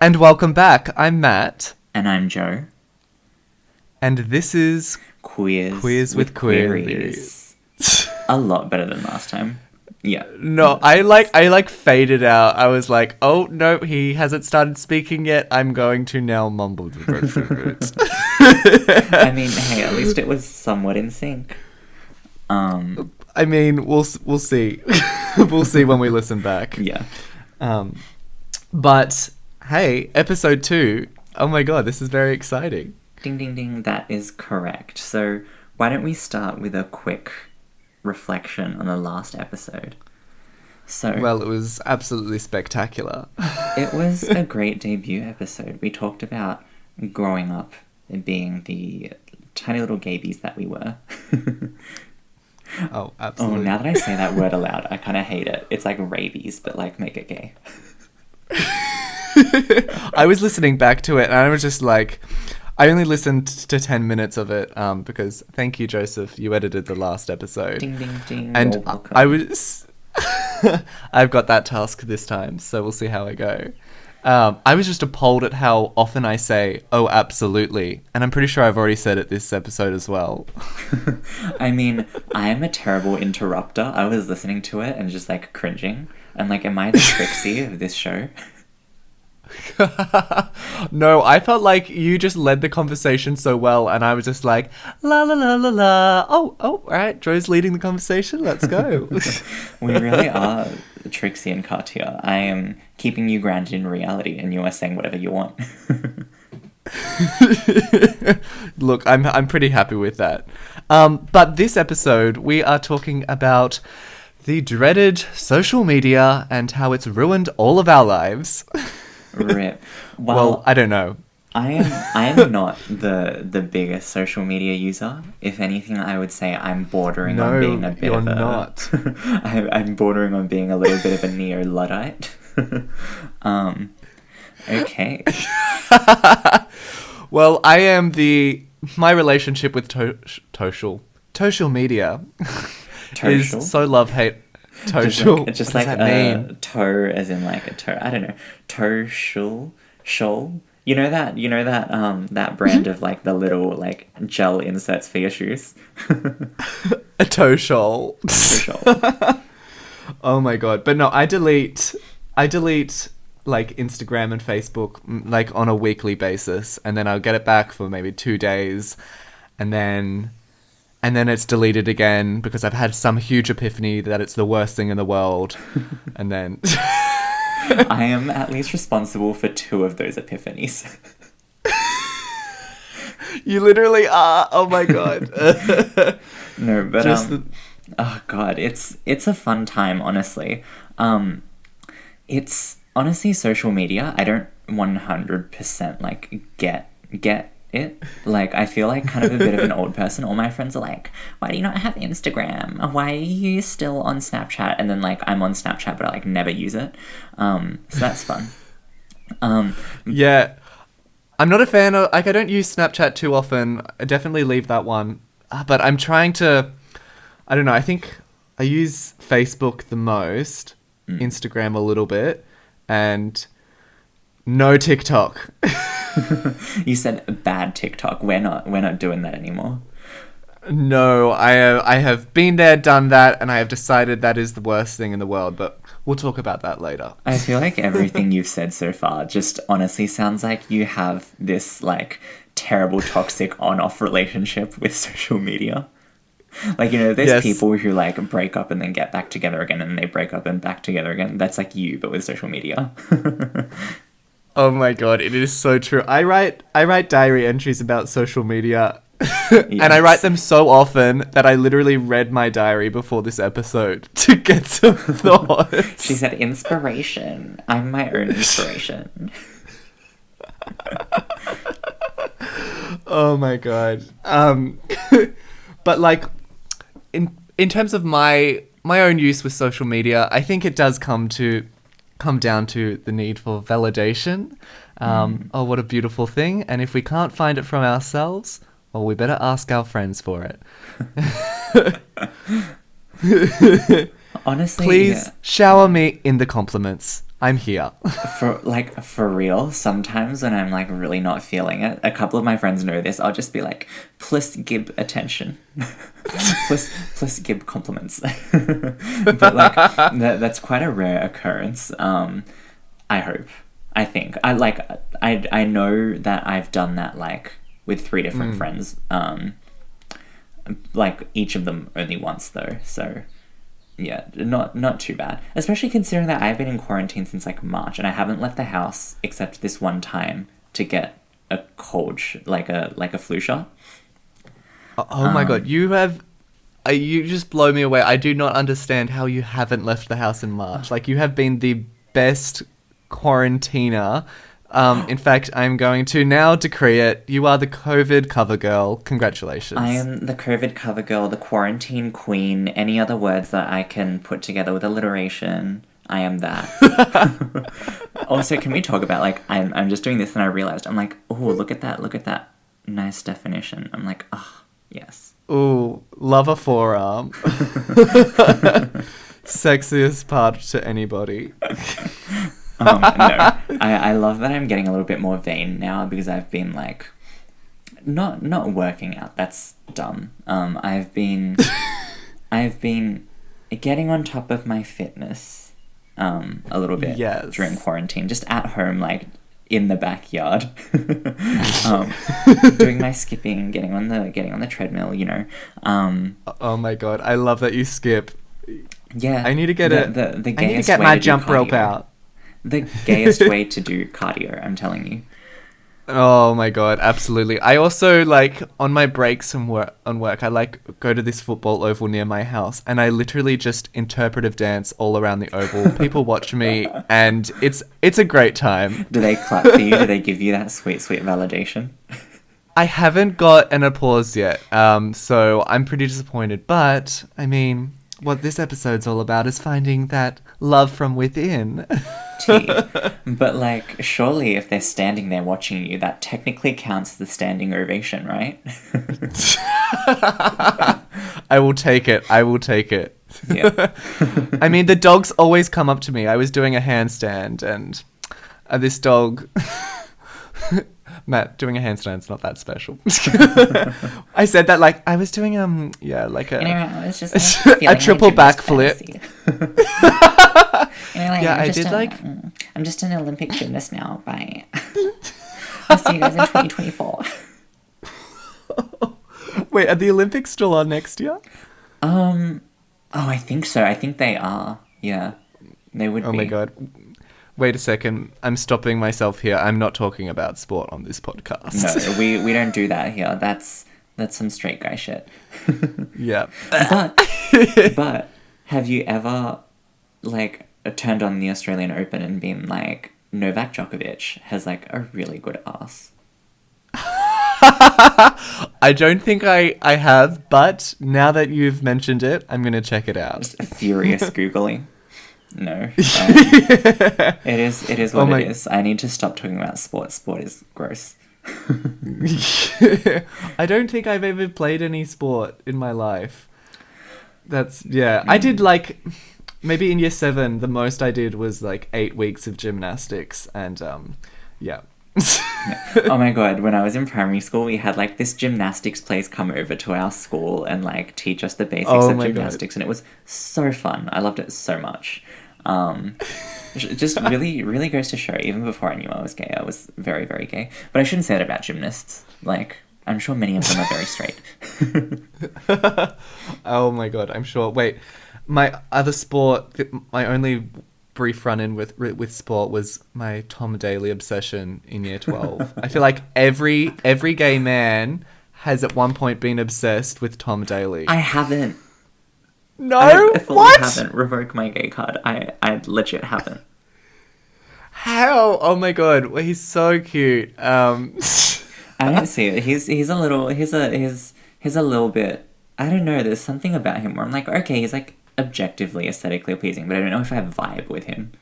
And welcome back. I'm Matt, And I'm Joe. and this is Queers with Queries. A lot better than last time. Yeah. No, I faded out. I was like, oh no, he hasn't started speaking yet. I'm going to now mumble the rest of it. I mean, hey, at least it was somewhat in sync. I mean, we'll see. We'll see when we listen back. Yeah. But hey, episode 2. Oh my god, this is very exciting. Ding, ding, ding. That is correct. So, why don't we start with a quick reflection on the last episode? So, Well, it was absolutely spectacular. it was a great debut episode. We talked about growing up and being the tiny little gabies that we were. Oh, Oh, absolutely. now that I say that word aloud, I kind of hate it. It's like rabies, but like make it gay. I was listening back to it and I was just like, I only listened to 10 minutes of it because thank you, Joseph, you edited the last episode. Ding, ding, ding. And You're welcome. I was I've got that task this time, so we'll see how I go. I was just appalled at how often I say, oh, absolutely. And I'm pretty sure I've already said it this episode as well. I mean, I am a terrible interrupter. I was listening to it and just like cringing. And like, am I the Trixie of this show? No, I felt like you just led the conversation so well, and I was just like, la la la la la. Oh, all right, Joe's leading the conversation. Let's go. We really are Trixie and Katya. I am keeping you grounded in reality and you are saying whatever you want. Look, I'm pretty happy with that. But this episode, we are talking about the dreaded social media and how it's ruined all of our lives. Rip. Well, I don't know. I am not the biggest social media user. If anything, I would say I'm bordering on No, being a bit you're of a... not. I'm bordering on being a little bit of a neo-Luddite. Okay. Well, I am my relationship with social media is Toshal? so love-hate. Toshal. Just What like does that mean? toe as in like a toe. I don't know. Toshal? Shoal? You know that brand of like the little like gel inserts for your shoes? A Toshal. Toshal. Oh my god. But no, I delete like Instagram and Facebook like on a weekly basis, and then I'll get it back for maybe 2 days, and then it's deleted again because I've had some huge epiphany that it's the worst thing in the world. And then I am at least responsible for 2 of those epiphanies. you literally are. Oh my god. No, but Just oh god, it's a fun time, honestly. It's honestly social media. I don't 100% like get it. Like, I feel like kind of a bit of an old person. All my friends are like, why do you not have Instagram? Why are you still on Snapchat? And then like I'm on Snapchat but I like never use it. So that's fun. Yeah. I'm not a fan of, like, I don't use Snapchat too often. I definitely leave that one. But I'm trying to, I don't know, I think I use Facebook the most, Instagram a little bit, and no TikTok. You said bad TikTok. We're not doing that anymore. No, I have been there, done that, and I have decided that is the worst thing in the world, but we'll talk about that later. I feel like everything you've said so far just honestly sounds like you have this like terrible toxic on-off relationship with social media. Like, you know, there's Yes. people who like break up and then get back together again and they break up and back together again. That's like you, but with social media. Oh my god, it is so true. I write diary entries about social media. And I write them so often that I literally read my diary before this episode to get some thoughts. She said inspiration. I'm my own inspiration. Oh my god. But like in terms of my own use with social media, I think it does come down to the need for validation. Oh, what a beautiful thing. And if we can't find it from ourselves, well, we better ask our friends for it. Honestly, Please yeah. shower me in the compliments. I'm here. For real, sometimes when I'm like really not feeling it, a couple of my friends know this, I'll just be like, plus give attention. plus give compliments. But like that's quite a rare occurrence. I hope. I think. I know that I've done that like with 3 different friends. Like each of them only once though, so yeah, not too bad. Especially considering that I've been in quarantine since like March and I haven't left the house except this one time to get a like a flu shot. Oh my god, you have. You just blow me away. I do not understand how you haven't left the house in March. Like, you have been the best quarantiner. In fact, I'm going to now decree it. You are the COVID cover girl. Congratulations. I am the COVID cover girl, the quarantine queen, any other words that I can put together with alliteration. I am that. Also, can we talk about, like, I'm just doing this and I realized, I'm like, oh, look at that nice definition. I'm like, oh, yes. Ooh, love a forearm. Sexiest part to anybody. No, I love that I'm getting a little bit more vain now because I've been like, not working out. That's dumb. I've been getting on top of my fitness, a little bit during quarantine, just at home, like in the backyard, doing my skipping, getting on the treadmill, you know. Oh my god, I love that you skip. Yeah, I need to get the I need to gayest get way my to do jump rope cardio. out. The gayest way to do cardio, I'm telling you. Oh my god, absolutely. I also, like, on my breaks from work, I like go to this football oval near my house and I literally just interpretive dance all around the oval. People watch me and it's a great time. Do they clap for you? Do they give you that sweet validation? I haven't got an applause yet, so I'm pretty disappointed. But, I mean, what this episode's all about is finding that love from within. Tea. But, like, surely if they're standing there watching you, that technically counts as the standing ovation, right? I will take it. Yeah. I mean, the dogs always come up to me. I was doing a handstand and this dog... Matt, doing a handstand's not that special. I said that like I was doing like a I was just like, a triple backflip. I did like I'm just an Olympic gymnast now. Bye. I'll see you guys in 2024. Wait, are the Olympics still on next year? Oh, I think so. I think they are. Yeah, they would be. Oh my god. Wait a second. I'm stopping myself here. I'm not talking about sport on this podcast. No, we don't do that here. That's some straight guy shit. Yeah. But have you ever like turned on the Australian Open and been like, Novak Djokovic has like a really good ass? I don't think I have, but now that you've mentioned it, I'm going to check it out. Just furious Googling. No. It is what it is. I need to stop talking about sport. Sport is gross. I don't think I've ever played any sport in my life. I did like, maybe in year 7, the most I did was like 8 weeks of gymnastics and yeah. Oh my god, when I was in primary school, we had like this gymnastics place come over to our school and like teach us the basics of gymnastics, and it was so fun. I loved it so much. Just really goes to show, even before I knew I was gay, I was very, very gay. But I shouldn't say that about gymnasts. Like, I'm sure many of them are very straight. Oh my god, I'm sure. Wait, my other sport, my only brief run-in with sport was my Tom Daley obsession in year 12. I feel like every gay man has at one point been obsessed with Tom Daley. I haven't. No? I fully What? haven't. Revoke my gay card. I legit haven't. How? Oh my god, well, he's so cute. I don't see it. He's a little bit, I don't know, there's something about him where I'm like, okay, he's like objectively aesthetically pleasing, but I don't know if I have vibe with him.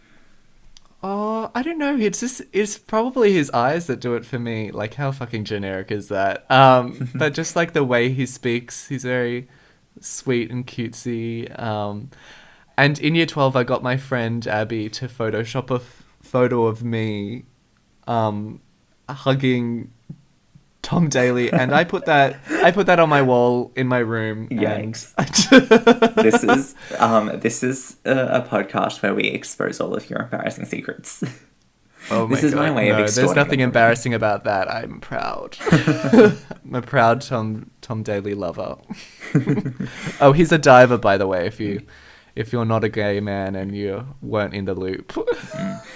Oh, I don't know. It's probably his eyes that do it for me. Like, how fucking generic is that? But just like the way he speaks, he's very sweet and cutesy. And in year 12, I got my friend Abby to Photoshop a photo of me hugging Tom Daly, and I put that on my wall in my room. Yikes. And This is a podcast where we expose all of your embarrassing secrets. oh my This is God. my way of No, extorting there's nothing them from you. embarrassing about that. I'm proud. I'm a proud Tom Daly lover. Oh, he's a diver, by the way. If you're not a gay man and you weren't in the loop.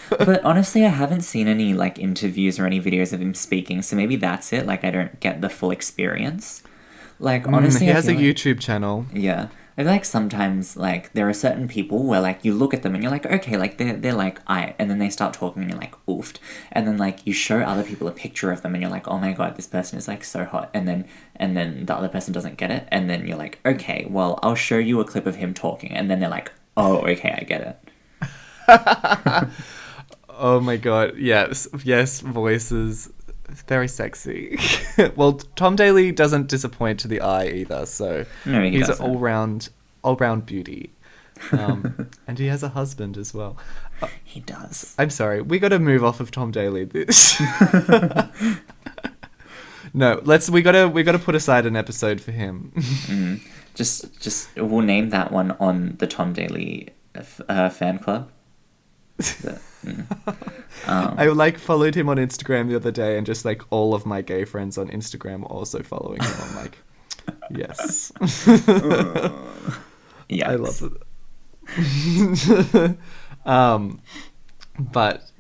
But honestly, I haven't seen any like interviews or any videos of him speaking, so maybe that's it. Like, I don't get the full experience. Like, honestly, he I has a feel like- YouTube channel. Yeah. I feel like sometimes, like, there are certain people where, like, you look at them and you're like, okay, like, they're like, and then they start talking and you're like, oofed. And then, like, you show other people a picture of them and you're like, oh my God, this person is, like, so hot. And then the other person doesn't get it. And then you're like, okay, well, I'll show you a clip of him talking. And then they're like, oh, okay, I get it. Oh my God. Yes, voices. Very sexy. Well, Tom Daly doesn't disappoint to the eye either, so No, he he's doesn't. an all-round beauty. And he has a husband as well. He does. I'm sorry, we got to move off of Tom Daly. No, we gotta put aside an episode for him. Just we'll name that one on the Tom Daly fan club. I followed him on Instagram the other day, and just all of my gay friends on Instagram are also following him. I'm like, yes. Yeah, I love it. But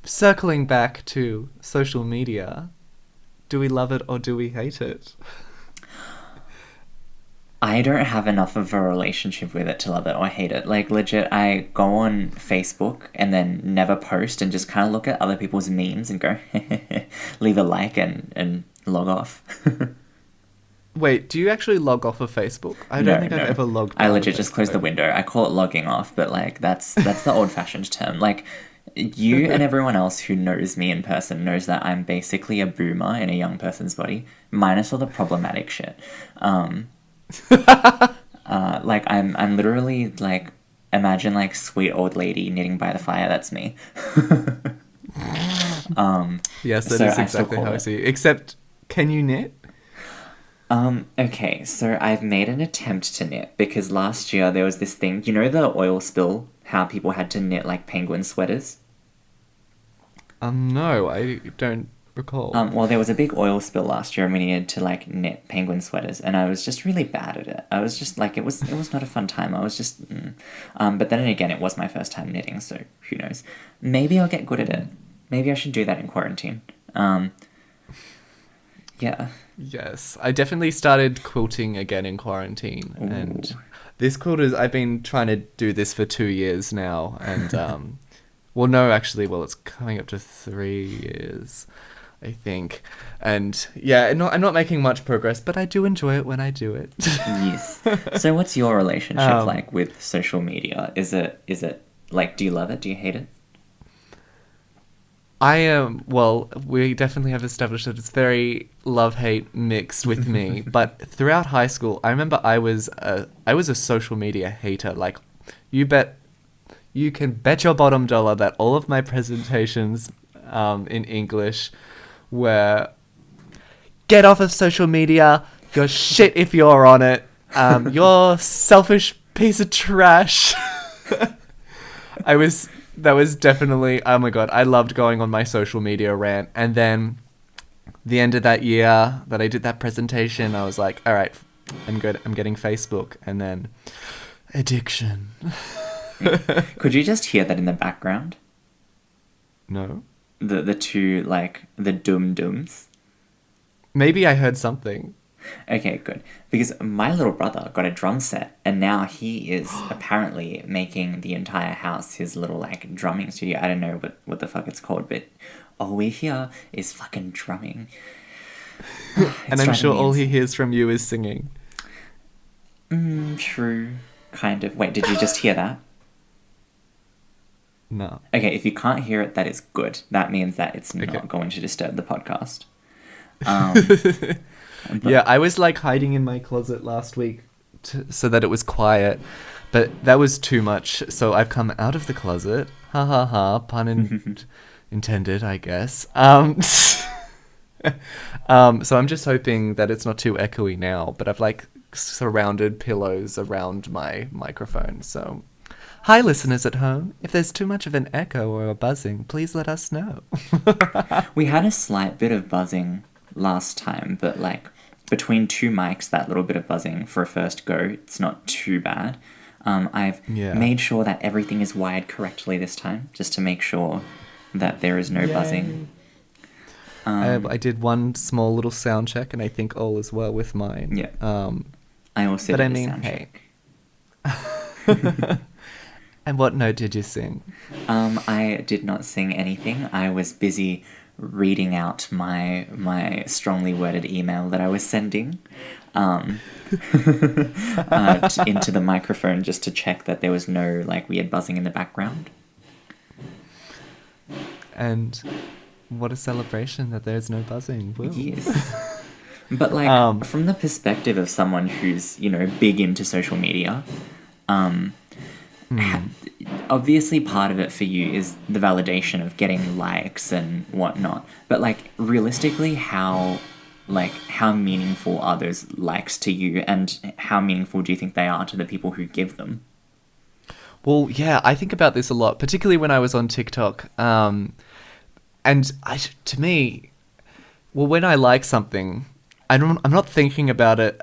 circling back to social media, do we love it or do we hate it? I don't have enough of a relationship with it to love it or hate it. Like, legit, I go on Facebook and then never post and just kind of look at other people's memes and go, leave a like and log off. Wait, do you actually log off of Facebook? I don't think I've ever logged I out of legit just close the Facebook. window. I call it logging off, but, like, that's the old-fashioned term. Like, you and everyone else who knows me in person knows that I'm basically a boomer in a young person's body, minus all the problematic shit. Like, I'm literally, like, imagine, like, sweet old lady knitting by the fire. That's me. Yes, that So is I still exactly call how I it. see it. Except, can you knit? Okay, so I've made an attempt to knit because last year there was this thing, you know, the oil spill, how people had to knit, like, penguin sweaters? No, I don't recall. Well, there was a big oil spill last year and we needed to, like, knit penguin sweaters, and I was just really bad at it. I was just, like, it was not a fun time. I was just, but then again, it was my first time knitting, so who knows. Maybe I'll get good at it. Maybe I should do that in quarantine. Yeah. Yes, I definitely started quilting again in quarantine, and this quilt I've been trying to do this for 2 years now, and well, no, actually, it's coming up to 3 years, I think, and yeah, I'm not making much progress, but I do enjoy it when I do it. Yes. So what's your relationship like with social media? Is it like, do you love it? Do you hate it? I am, we definitely have established that it's very love-hate mixed with me, but throughout high school, I remember I was a social media hater. Like, you can bet your bottom dollar that all of my presentations in English were, get off of social media, you're shit if you're on it, you're selfish piece of trash. That was definitely, oh my God, I loved going on my social media rant. And then the end of that year that I did that presentation, I was like, all right, I'm good. I'm getting Facebook. And then addiction. Could you just hear that in the background? No. The two, like, the dum-dums? Maybe I heard something. Okay, good. Because my little brother got a drum set, and now he is apparently making the entire house his little, like, drumming studio. I don't know what the fuck it's called, but all we hear is fucking drumming. And I'm sure all he hears from you is singing. True. Kind of. Wait, did you just hear that? No. Okay, if you can't hear it, that is good. That means that it's Okay. not going to disturb the podcast. Yeah, I was like hiding in my closet last week so that it was quiet. But that was too much, so I've come out of the closet. Ha ha ha, intended, I guess. So I'm just hoping that it's not too echoey now, but I've like surrounded pillows around my microphone. So, hi listeners at home. If there's too much of an echo or a buzzing, please let us know. We had a slight bit of buzzing last time, but like between two mics, that little bit of buzzing for a first go, it's not too bad. I've made sure that everything is wired correctly this time, just to make sure that there is no buzzing. I did one small little sound check, and I think all is well with mine. Yeah. I also did a sound check. And what note did you sing? I did not sing anything. I was busy reading out my strongly worded email that I was sending into the microphone just to check that there was no like weird buzzing in the background. And what a celebration that there's no buzzing. Woo. Yes. But like from the perspective of someone who's, you know, big into social media, obviously part of it for you is the validation of getting likes and whatnot. But like realistically, how meaningful are those likes to you, and how meaningful do you think they are to the people who give them? Well, yeah, I think about this a lot, particularly when I was on TikTok. And to me, well, when I like something, I'm not thinking about it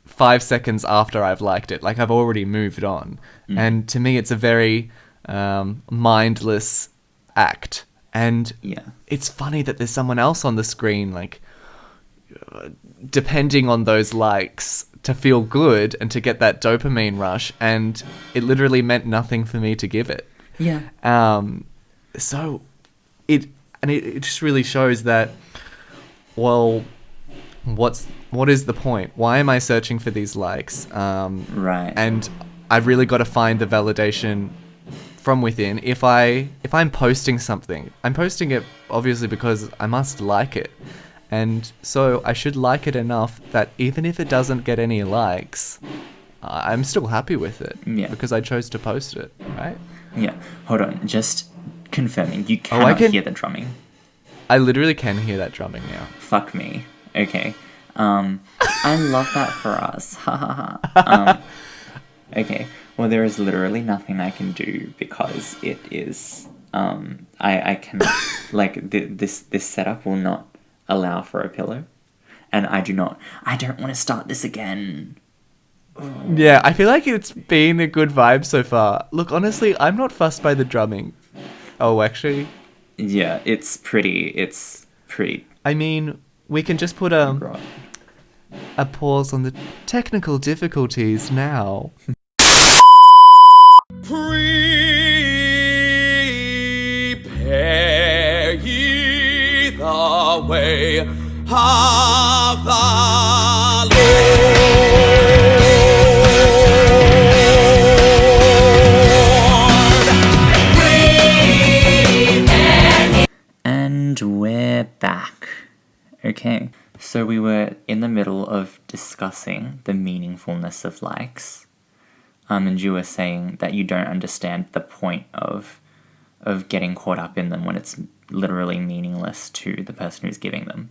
5 seconds after I've liked it. Like, I've already moved on. And to me, it's a very mindless act. And it's funny that there's someone else on the screen, like, depending on those likes to feel good and to get that dopamine rush. And it literally meant nothing for me to give it. Yeah. So it just really shows that, well, what is the point? Why am I searching for these likes? Right. And I've really got to find the validation from within. If I'm posting something, I'm posting it obviously because I must like it. And so I should like it enough that even if it doesn't get any likes, I'm still happy with it. Yeah. Because I chose to post it, right? Yeah. Hold on. Just confirming. You cannot hear the drumming. I literally can hear that drumming now. Fuck me. Okay. I love that for us. Ha ha ha. Okay. Well, there is literally nothing I can do because it is. I cannot. Like this setup will not allow for a pillow, and I don't want to start this again. Yeah, I feel like it's been a good vibe so far. Look, honestly, I'm not fussed by the drumming. Oh, actually. Yeah, it's pretty. I mean, we can just put a pause on the technical difficulties now. Prepare ye the way of the Lord. And we're back. Okay, so we were in the middle of discussing the meaningfulness of likes. And you were saying that you don't understand the point of getting caught up in them when it's literally meaningless to the person who's giving them.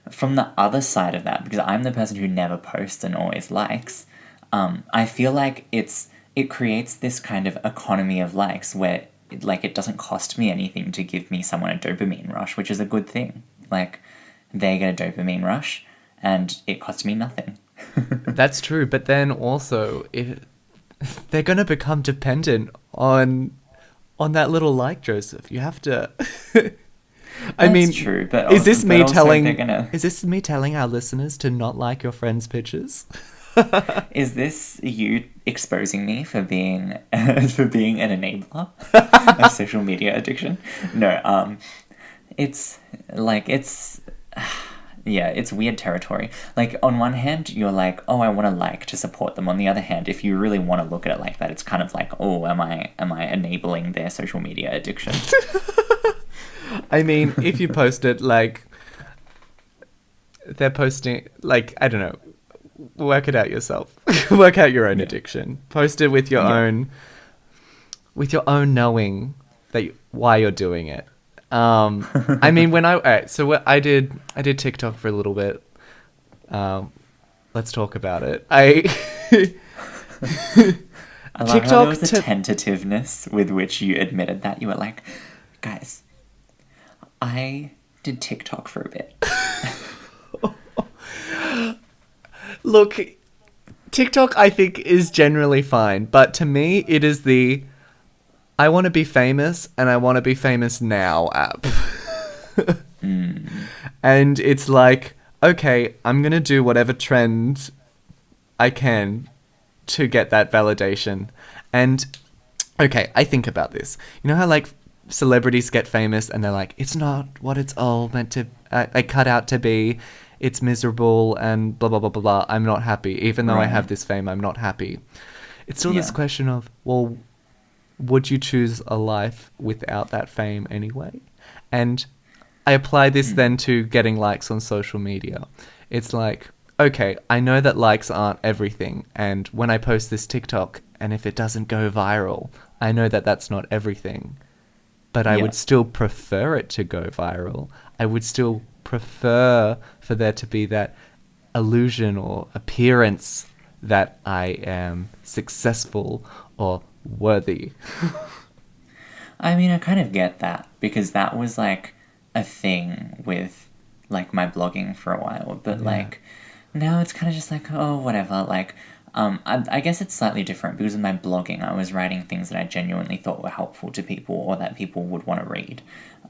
From the other side of that, because I'm the person who never posts and always likes, I feel like it creates this kind of economy of likes where it doesn't cost me anything to give me someone a dopamine rush, which is a good thing. Like, they get a dopamine rush and it costs me nothing. That's true, but then also they're going to become dependent on that little like, Joseph. You have to. That's true, but is this me telling gonna... Is this me telling our listeners to not like your friends' pictures? Is this you exposing me for being an enabler of social media addiction? No, it's weird territory. Like, on one hand, you're like, oh, I want to like to support them. On the other hand, if you really want to look at it like that, it's kind of like, oh, am I enabling their social media addiction? I mean, if you post it, like, they're posting, like, I don't know, work it out yourself. Work out your own addiction. Post it with your own knowing that why you're doing it. I mean, I did TikTok for a little bit. Let's talk about it. I love how there was a tentativeness with which you admitted that. You were like, guys, I did TikTok for a bit. Look, TikTok I think is generally fine, but to me it is the I want to be famous and I want to be famous now app. And it's like, okay, I'm going to do whatever trend I can to get that validation. And okay, I think about this. You know how like celebrities get famous and they're like, it's not what it's all meant to cut out to be. It's miserable and blah, blah, blah, blah, blah. I'm not happy. Even though I have this fame, I'm not happy. It's still this question of, well, would you choose a life without that fame anyway? And I apply this then to getting likes on social media. It's like, okay, I know that likes aren't everything. And when I post this TikTok, and if it doesn't go viral, I know that that's not everything. But I would still prefer it to go viral. I would still prefer for there to be that illusion or appearance that I am successful or worthy. I mean, I kind of get that, because that was like a thing with like my blogging for a while, but like now it's kind of just like, oh, whatever. Like I guess it's slightly different, because in my blogging I was writing things that I genuinely thought were helpful to people or that people would want to read.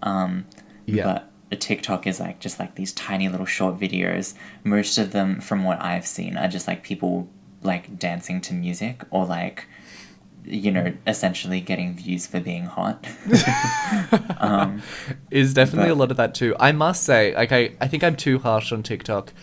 But a TikTok is like just like these tiny little short videos. Most of them, from what I've seen, are just like people like dancing to music or like, you know, essentially getting views for being hot. Is definitely a lot of that too. I must say, like, I think I'm too harsh on TikTok.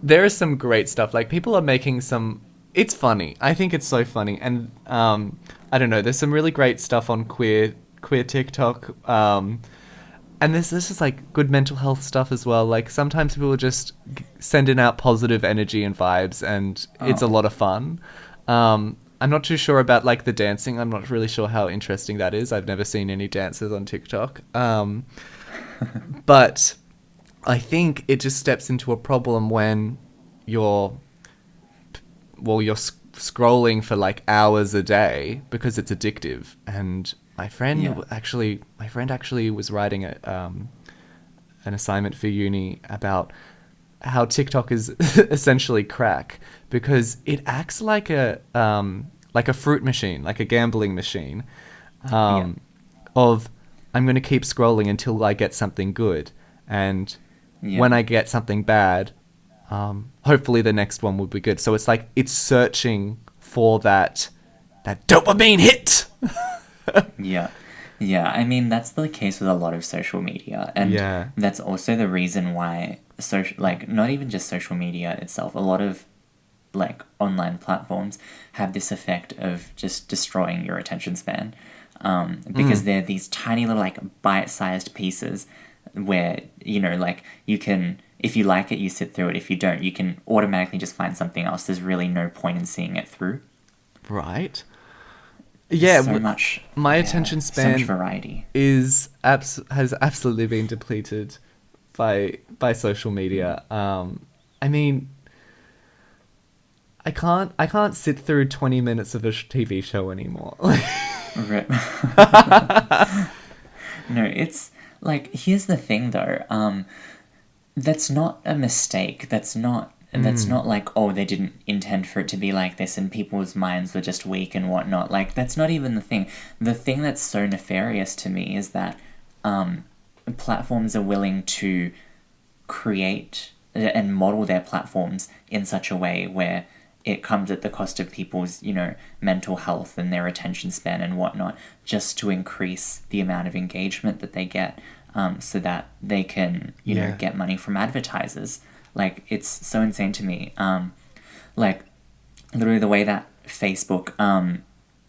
There is some great stuff. Like, people are making some... It's funny. I think it's so funny. And, I don't know, there's some really great stuff on queer TikTok. And this is like good mental health stuff as well. Like, sometimes people are just sending out positive energy and vibes, and it's a lot of fun. I'm not too sure about like the dancing. I'm not really sure how interesting that is. I've never seen any dancers on TikTok. But I think it just steps into a problem when you're scrolling for like hours a day because it's addictive. And my friend actually was writing an assignment for uni about how TikTok is essentially crack, because it acts like a fruit machine, like a gambling machine, of I'm going to keep scrolling until I get something good, and when I get something bad, hopefully the next one will be good. So it's like it's searching for that dopamine hit. Yeah, I mean, that's the case with a lot of social media, and that's also the reason why not even just social media itself, a lot of like online platforms have this effect of just destroying your attention span, because they're these tiny little like bite-sized pieces where, you know, like you can, if you like it, you sit through it. If you don't, you can automatically just find something else. There's really no point in seeing it through. Right. Yeah, so much. My attention span, so much variety, has absolutely been depleted by social media. I mean, I can't sit through 20 minutes of a TV show anymore. Right. No, it's like, here's the thing though. That's not a mistake. That's not like, oh, they didn't intend for it to be like this and people's minds were just weak and whatnot. Like, that's not even the thing. The thing that's so nefarious to me is that platforms are willing to create and model their platforms in such a way where it comes at the cost of people's, you know, mental health and their attention span and whatnot, just to increase the amount of engagement that they get, so that they can, you know, get money from advertisers. Like, it's so insane to me. Like, literally the way that Facebook...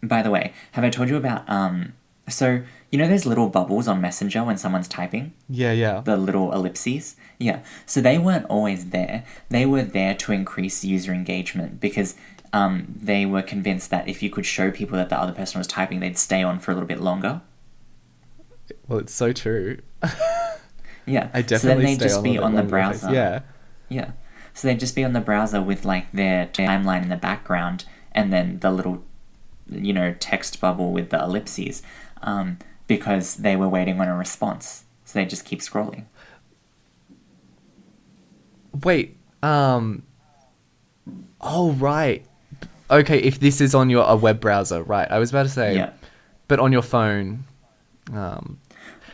by the way, have I told you about... So, you know those little bubbles on Messenger when someone's typing? Yeah. The little ellipses? Yeah. So they weren't always there. They were there to increase user engagement because they were convinced that if you could show people that the other person was typing, they'd stay on for a little bit longer. Well, it's so true. Yeah. I definitely so then they'd stay just on be a on the longer browser. phase. Yeah. Yeah. So they'd just be on the browser with like their timeline in the background and then the little, text bubble with the ellipses, because they were waiting on a response. So they just keep scrolling. Wait. Oh, right. Okay, if this is on a web browser, right? I was about to say. Yeah. But on your phone. On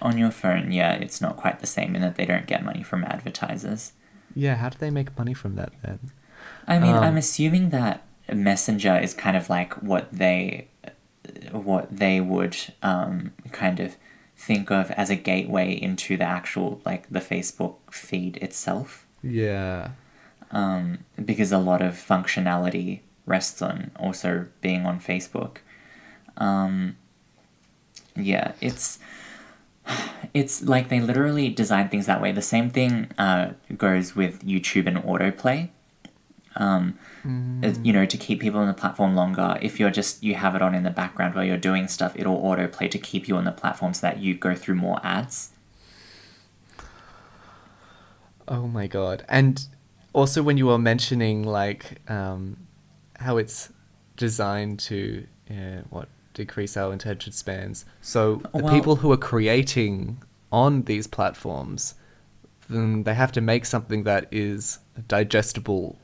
your phone, yeah, it's not quite the same in that they don't get money from advertisers. Yeah, how do they make money from that then? I mean, I'm assuming that Messenger is kind of like what they would kind of think of as a gateway into the actual, like, the Facebook feed itself. Yeah. Because a lot of functionality rests on also being on Facebook. Yeah, it's like they literally design things that way. The same thing goes with YouTube and autoplay. To keep people on the platform longer. If you have it on in the background while you're doing stuff, it'll autoplay to keep you on the platform so that you go through more ads. Oh my god. And also when you were mentioning like how it's designed to decrease our attention spans. So the people who are creating on these platforms, then they have to make something that is digestible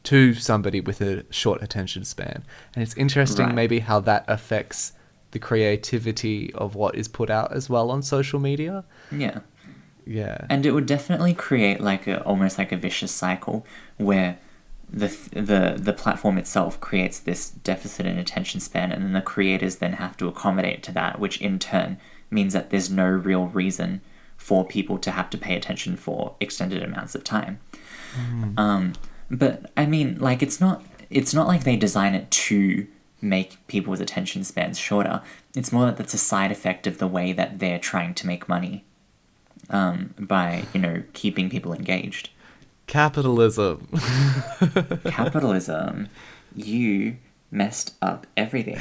to somebody with a short attention span. And it's interesting maybe how that affects the creativity of what is put out as well on social media. Yeah. Yeah. And it would definitely create like almost like a vicious cycle where the platform itself creates this deficit in attention span, and then the creators then have to accommodate to that, which in turn means that there's no real reason for people to have to pay attention for extended amounts of time. But I mean, like, it's not like they design it to make people's attention spans shorter. It's more that that's a side effect of the way that they're trying to make money by keeping people engaged. Capitalism. Capitalism. You messed up everything.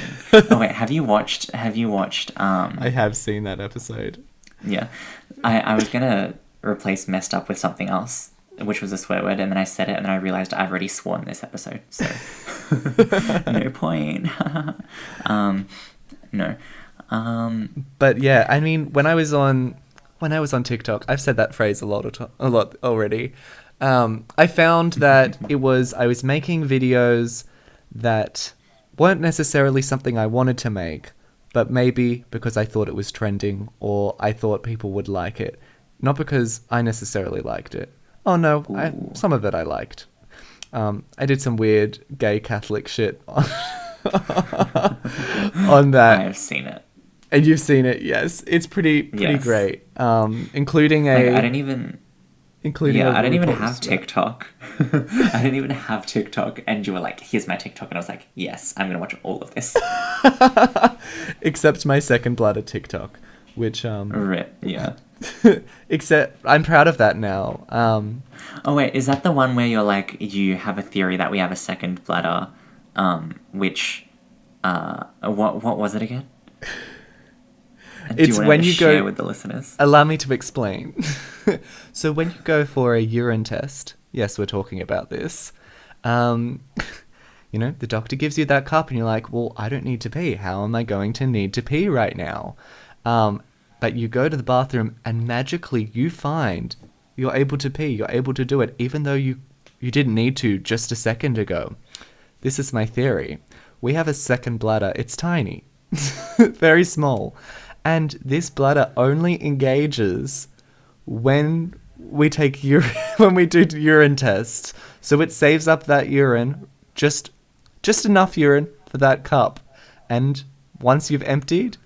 Oh wait, have you watched I have seen that episode. Yeah. I was gonna replace messed up with something else, which was a swear word, and then I said it and then I realized I've already sworn this episode, so no point. No. But yeah, I mean, when I was on TikTok, I've said that phrase a lot already. I found that I was making videos that weren't necessarily something I wanted to make, but maybe because I thought it was trending or I thought people would like it, not because I necessarily liked it. Oh no, some of it I liked. I did some weird gay Catholic shit on that. I have seen it. And you've seen it, yes. It's pretty great. Including a... I didn't even have TikTok. I didn't even have TikTok, and you were like, here's my TikTok, and I was like, yes, I'm going to watch all of this. Except my second bladder TikTok, which... yeah. Except, I'm proud of that now. Oh wait, is that the one where you're like, you have a theory that we have a second bladder, which... what was it again? It's when you share go with the listeners. Allow me to explain. So when you go for a urine test, yes, we're talking about this. The doctor gives you that cup, and you're like, "Well, I don't need to pee. How am I going to need to pee right now?" But you go to the bathroom, and magically you find you're able to pee. You're able to do it, even though you didn't need to just a second ago. This is my theory. We have a second bladder. It's tiny, very small. And this bladder only engages when we take when we do urine tests. So it saves up that urine, just enough urine for that cup. And once you've emptied,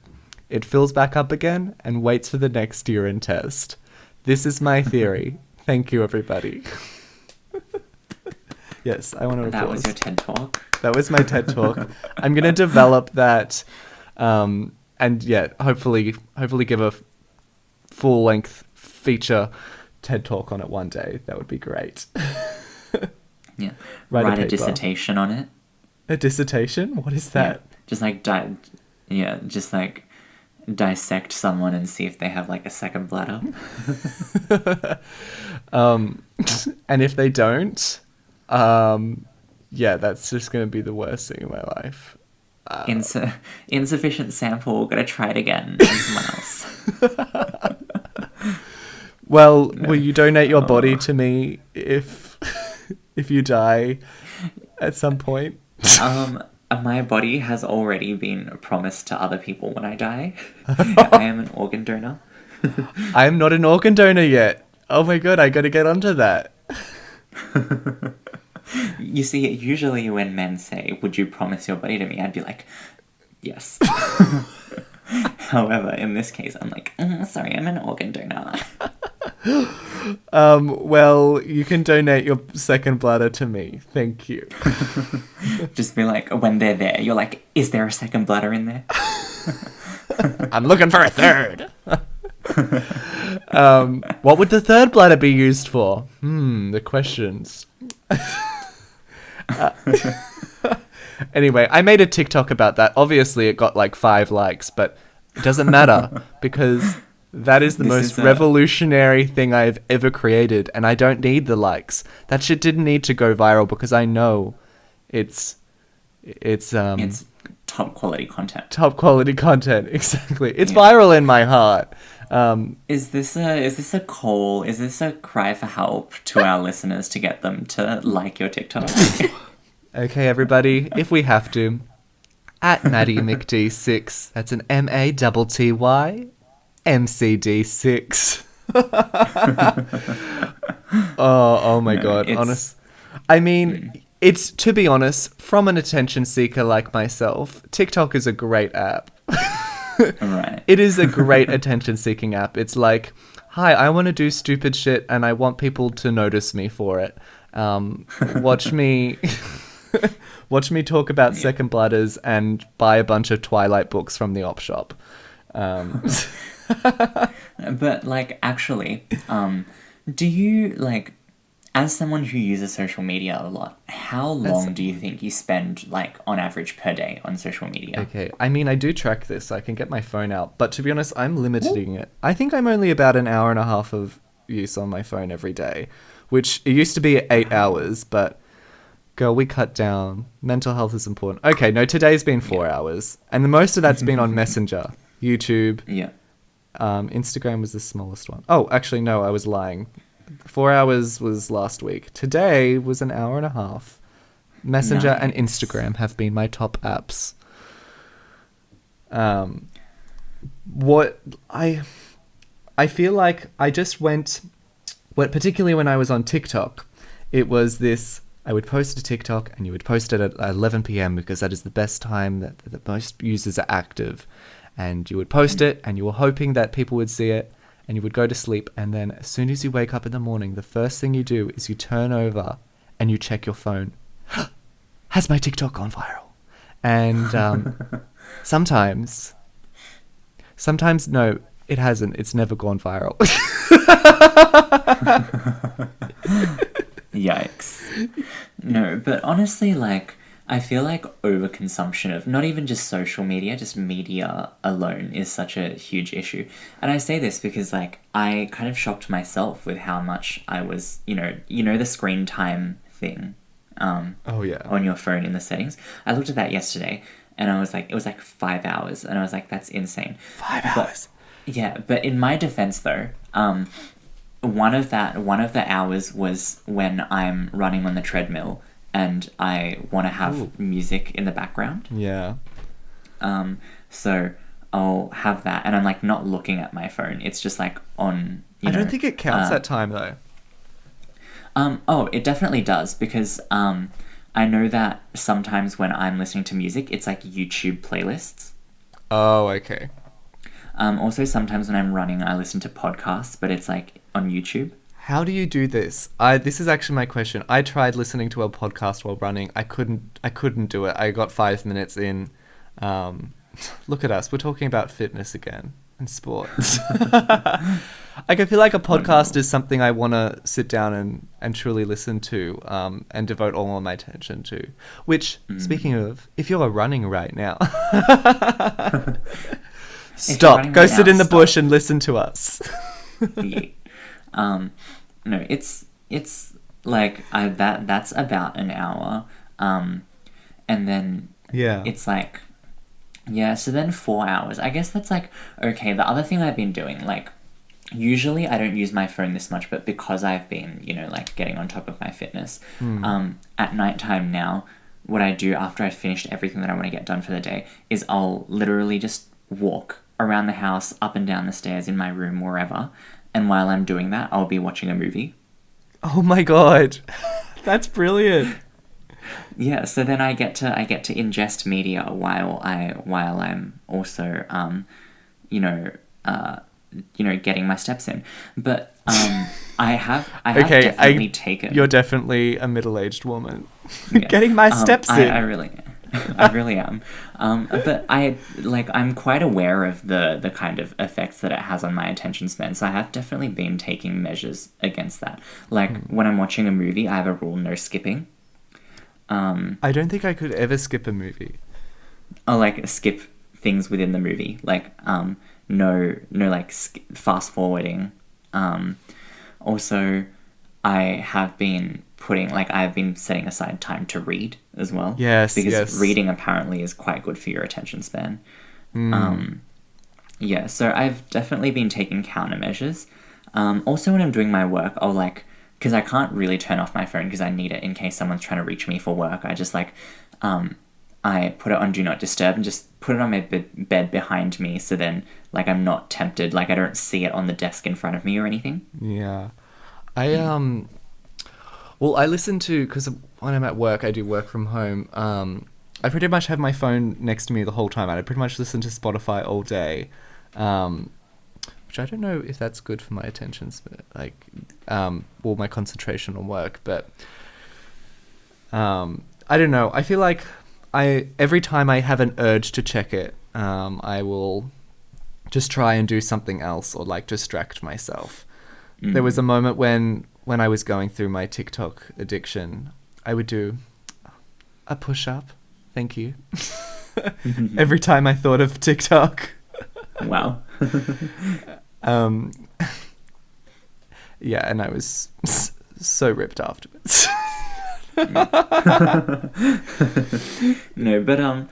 it fills back up again and waits for the next urine test. This is my theory. Thank you, everybody. Yes, I want to applause. That was your TED Talk? That was my TED Talk. I'm going to develop that and yeah, hopefully give a full length feature TED talk on it one day. That would be great. Yeah. Write a Write a paper. dissertation on it. A dissertation? What is Yeah. that? Just like just like dissect someone and see if they have like a second bladder. And if they don't, yeah, that's just going to be the worst thing in my life. Insufficient sample, gotta try it again. And someone else. Well, will you donate your body to me if you die at some point? My body has already been promised to other people when I die. I am an organ donor. I am not an organ donor yet. Oh my god, I got to get onto that. You see, usually when men say, "Would you promise your body to me?" I'd be like, "Yes." However, in this case, I'm like, "Sorry, I'm an organ donor." Well, you can donate your second bladder to me. Thank you. Just be like, when they're there, you're like, "Is there a second bladder in there?" I'm looking for a third. What would the third bladder be used for? The questions. Anyway, I made a TikTok about that. Obviously, it got like 5 likes, but it doesn't matter because that is the This most is a- revolutionary thing I've ever created, and I don't need the likes. That shit didn't need to go viral because I know it's It's top quality content. top quality content. Exactly. It's Yeah. viral in my heart. Is this a call? Is this a cry for help to our listeners to get them to like your TikTok? Okay, everybody, if we have to, at Maddie McD6. That's an MATTY MCD6. oh my No, god, it's- honest. I mean, it's, to be honest, from an attention seeker like myself, TikTok is a great app. Right. It is a great attention-seeking app. It's like, hi, I want to do stupid shit and I want people to notice me for it. Watch me watch me talk about second bladders and buy a bunch of Twilight books from the op shop. But like, actually, do you like, as someone who uses social media a lot, how long do you think you spend like on average per day on social media? Okay, I mean, I do track this, so I can get my phone out. But to be honest, I'm limiting it. I think I'm only about an hour and a half of use on my phone every day, which it used to be 8 hours, but girl, we cut down. Mental health is important. Okay, no, today's been 4 hours, and the most of that's been on Messenger, YouTube. Yeah. Instagram was the smallest one. Oh, actually, no, I was lying. 4 hours was last week. Today was an hour and a half. Messenger and Nice. Instagram have been my top apps. What I feel like I just went, particularly when I was on TikTok, it was this, I would post a TikTok and you would post it at 11 p.m. because that is the best time that most users are active. And you would post it and you were hoping that people would see it and you would go to sleep. And then as soon as you wake up in the morning, the first thing you do is you turn over and you check your phone. Has my TikTok gone viral? And sometimes no, it hasn't. It's never gone viral. Yikes. No, but honestly, like, I feel like overconsumption of not even just social media, just media alone is such a huge issue. And I say this because, like, I kind of shocked myself with how much I was, you know the screen time thing Oh yeah. on your phone in the settings. I looked at that yesterday and I was like, it was like 5 hours. And I was like, that's insane. 5 hours. Yeah, but in my defense though, one of the hours was when I'm running on the treadmill and I want to have Ooh. music in the background. Yeah. So I'll have that, and I'm like not looking at my phone. It's just like on. I don't think it counts that time though. Oh, it definitely does because I know that sometimes when I'm listening to music, it's like YouTube playlists. Oh, okay. Also, sometimes when I'm running, I listen to podcasts, but it's like on YouTube. How do you do this? This is actually my question. I tried listening to a podcast while running. I couldn't do it. I got 5 minutes in. Look at us. We're talking about fitness again and sports. Like, I feel like a podcast is something I want to sit down and truly listen to and devote all of my attention to. Which, speaking of, if you're running right now, stop. Go sit in the bush and listen to us. Yeah. No, it's like that's about an hour. And then Yeah. it's like, yeah, so then 4 hours. I guess that's like, okay, the other thing I've been doing, like, usually I don't use my phone this much, but because I've been, like getting on top of my fitness, at nighttime now, what I do after I've finished everything that I want to get done for the day is I'll literally just walk around the house, up and down the stairs in my room, wherever. And while I'm doing that, I'll be watching a movie. Oh my god. That's brilliant. Yeah, so then I get to ingest media while I'm also getting my steps in. But I have definitely taken. You're definitely a middle-aged woman. Yeah. Getting my steps in. I really am. But I'm quite aware of the kind of effects that it has on my attention span. So I have definitely been taking measures against that. Like when I'm watching a movie, I have a rule: no skipping. I don't think I could ever skip a movie. Or like skip things within the movie, like no like fast forwarding. Also, I've been setting aside time to read as well. Yes, because reading apparently is quite good for your attention span. Yeah, so I've definitely been taking countermeasures. Also, when I'm doing my work, I'll because I can't really turn off my phone because I need it in case someone's trying to reach me for work. I just I put it on Do Not Disturb and just put it on my bed behind me, so then I'm not tempted, I don't see it on the desk in front of me or anything. Yeah. I listen to, because when I'm at work, I do work from home. I pretty much have my phone next to me the whole time, and I pretty much listen to Spotify all day. Which I don't know if that's good for my attention, my concentration on work, but I don't know. I feel like every time I have an urge to check it, I will just try and do something else or distract myself. There was a moment when I was going through my TikTok addiction, I would do a push-up. Thank you. Every time I thought of TikTok. Wow. Yeah, and I was so ripped afterwards. No, but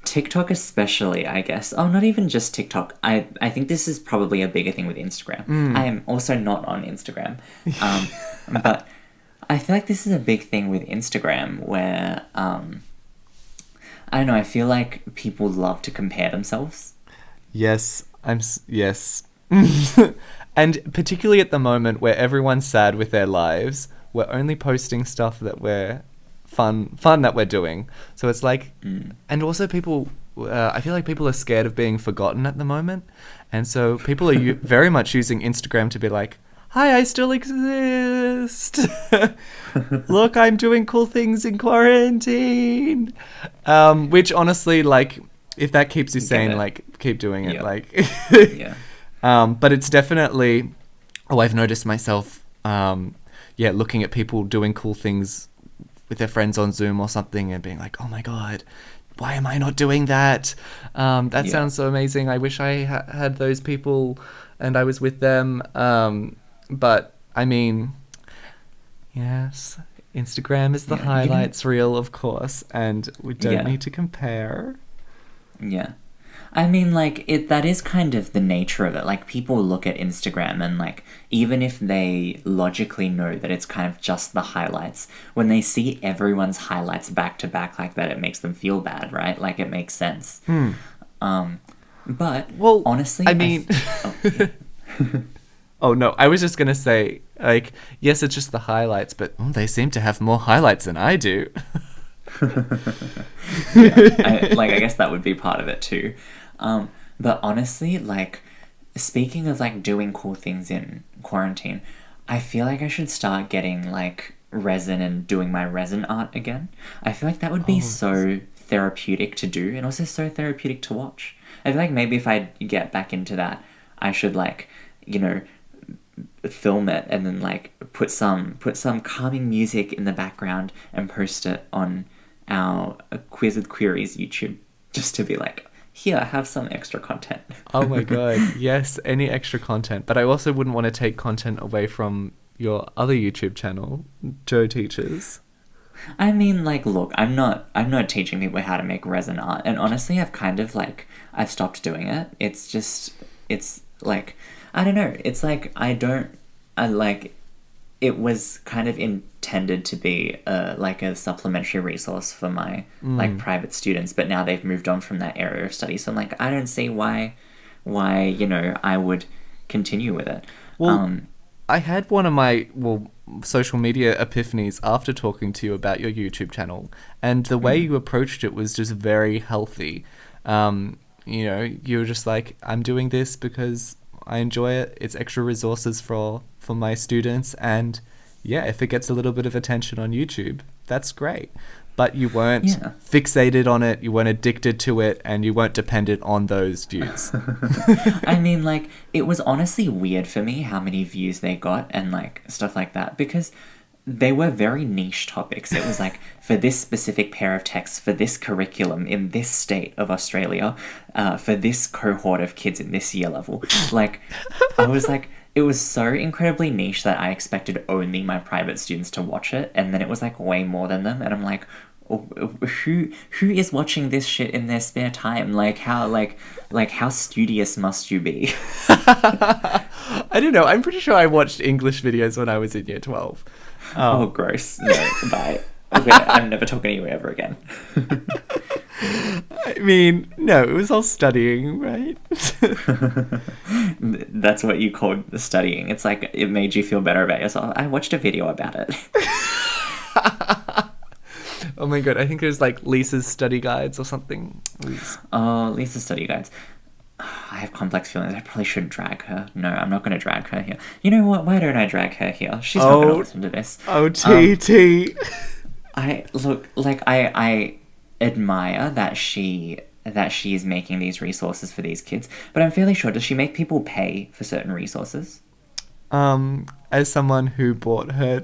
TikTok especially, I guess. Oh, not even just TikTok. I think this is probably a bigger thing with Instagram. I am also not on Instagram. But I feel like this is a big thing with Instagram where, I don't know, I feel like people love to compare themselves. Yes, yes. And particularly at the moment where everyone's sad with their lives, we're only posting stuff that we're fun that we're doing. So it's and also people, I feel like people are scared of being forgotten at the moment. And so people are very much using Instagram to be like, hi, I still exist. Look, I'm doing cool things in quarantine. Which honestly, if that keeps you sane, keep doing it. Yeah. But it's definitely, I've noticed myself, looking at people doing cool things with their friends on Zoom or something and being like, oh my God, why am I not doing that? That sounds so amazing. I wish I had those people and I was with them. But I mean, yes, Instagram is the highlights reel, of course, and we don't need to compare. Yeah. I mean, that is kind of the nature of it. People look at Instagram and, even if they logically know that it's kind of just the highlights, when they see everyone's highlights back to back like that, it makes them feel bad, right? It makes sense. But, honestly... I mean... Oh, no, I was just going to say, yes, it's just the highlights, but they seem to have more highlights than I do. I guess that would be part of it too. But honestly, speaking of doing cool things in quarantine, I feel like I should start getting resin and doing my resin art again. I feel like that would be so therapeutic to do and also so therapeutic to watch. I feel like maybe if I get back into that, I should like, you know, film it and then like put some calming music in the background and post it on our Quiz with Queries YouTube, just to be like, here, have some extra content. Oh my god, yes, any extra content. But I also wouldn't want to take content away from your other YouTube channel, Joe Teaches. I mean, like, look, I'm not teaching people how to make resin art, and honestly, I've stopped doing it. It's like, I don't know. It's like it was kind of intended to be like a supplementary resource for my like private students, but now they've moved on from that area of study. So I'm like, I don't see why you know I would continue with it. Well, I had one of my social media epiphanies after talking to you about your YouTube channel, and the way you approached it was just very healthy. You know, you were just like, I'm doing this because I enjoy it. It's extra resources for my students, and yeah, if it gets a little bit of attention on YouTube, that's great. But you weren't fixated on it, you weren't addicted to it, and you weren't dependent on those views. I mean, like, it was honestly weird for me how many views they got and like stuff like that, because they were very niche topics. It was like, for this specific pair of texts, for this curriculum in this state of Australia, for this cohort of kids in this year level. Like, I was like, it was so incredibly niche that I expected only my private students to watch it, and then it was like way more than them, and I'm like, oh, who is watching this shit in their spare time? Like how studious must you be? I don't know. I'm pretty sure I watched English videos when I was in year 12. Oh, gross. No, bye. Okay, I'm never talking to you ever again. I mean, no, it was all studying, right? That's what you called the studying. It's like, it made you feel better about yourself. I watched a video about it. Oh my god, I think there's like Lisa's study guides or something. Oh, Lisa's study guides. I have complex feelings. I probably shouldn't drag her. No, I'm not going to drag her here. You know what? Why don't I drag her here? She's not going to listen to this. Oh, TT. I admire that she is making these resources for these kids, but I'm fairly sure, does she make people pay for certain resources? As someone who bought her